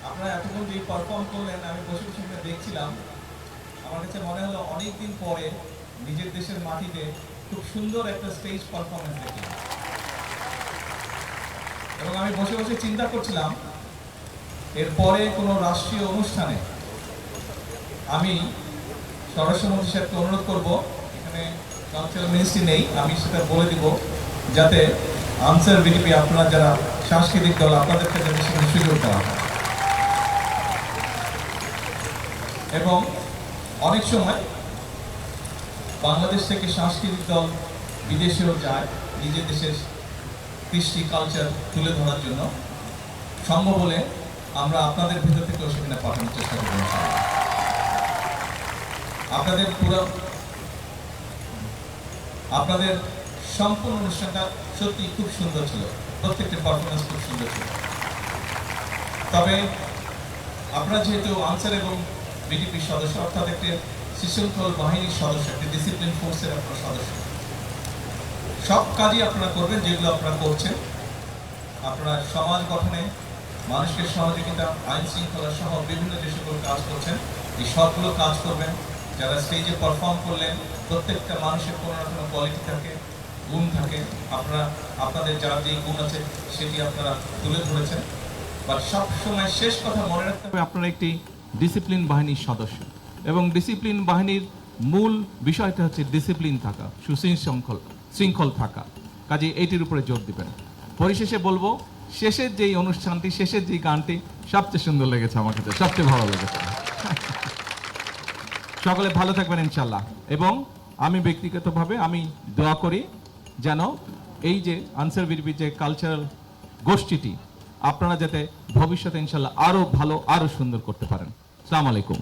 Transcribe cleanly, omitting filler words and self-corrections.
আপনারা এতক্ষণ যে পারফর্ম করলেন আমি বসে বসে দেখছিলাম, আমার কাছে মনে হলো অনেকদিন পরে নিজের দেশের মাটিতে খুব সুন্দর একটা স্টেজ পারফরমেন্স দেখলাম। এবং আমি বসে বসে চিন্তা করছিলাম এরপরে কোনো রাষ্ট্রীয় অনুষ্ঠানে আমি স্বরাষ্ট্রমন্ত্রী সাহেবকে অনুরোধ করব, এখানে কালচারাল মিনিস্ট্রি নেই, আমি সেটা বলে দিব যাতে আনসার বিডিপি আপনারা যারা সাংস্কৃতিক দল আপনাদেরকে যাতে সেখানে সুযোগ দেওয়া হয়। এবং অনেক সময় বাংলাদেশ থেকে সাংস্কৃতিক দল বিদেশেও যায় নিজের দেশের কৃষ্টি কালচার তুলে ধরার জন্য। সম্ভব হলে আমরা আপনাদের ভেতর থেকেও সেখানে পাঠানোর চেষ্টা করব। আপনাদের সম্পূর্ণ অনুষ্ঠানটা সত্যি খুব সুন্দর ছিল, প্রত্যেকটা পারফরমেন্স খুব সুন্দর ছিল। তবে আপনারা যেহেতু আনসার এবং বিডিপির সদস্য, অর্থাৎ একটি শৃঙ্খল বাহিনীর সদস্য, একটি ডিসিপ্লিন ফোর্সের আপনারা সদস্য, সব কাজই আপনারা করবেন যেগুলো আপনারা করছেন। আপনারা সমাজ গঠনে, মানুষের সহযোগিতা, আইন শৃঙ্খলা সহ বিভিন্ন যে সকল কাজ করছেন, এই সবগুলো কাজ করবেন। যারা স্টেজে পারফর্ম করলেন, প্রত্যেকটা মানুষের কোনো না কোনো কোয়ালিটি থাকে, গুণ থাকে। আপনারা আপনাদের যার যে গুণ আছে সেটি আপনারা তুলে ধরেছেন। বাট সবসময় শেষ কথা মনে রাখতে হবে, আপনারা একটি ডিসিপ্লিন বাহিনীর সদস্য, এবং ডিসিপ্লিন বাহিনীর মূল বিষয়টা হচ্ছে ডিসিপ্লিন থাকা, শৃঙ্খল থাকা। কাজে এইটির উপরে জোর দিবেন। পরিশেষে বলবো, শেষের যেই অনুষ্ঠানটি, শেষের যেই গানটি সবচেয়ে সুন্দর লেগেছে আমার কাছে, সবচেয়ে ভালো লেগেছে। সকলে ভালো থাকবেন ইনশাল্লাহ। এবং আমি ব্যক্তিগতভাবে আমি দোয়া করি যেন এই যে আনসার বিডিপির যে কালচারাল গোষ্ঠীটি আপনারা যাতে ভবিষ্যতে ইনশাল্লাহ আরো ভালো, আরো সুন্দর করতে পারেন। আসসালামু আলাইকুম।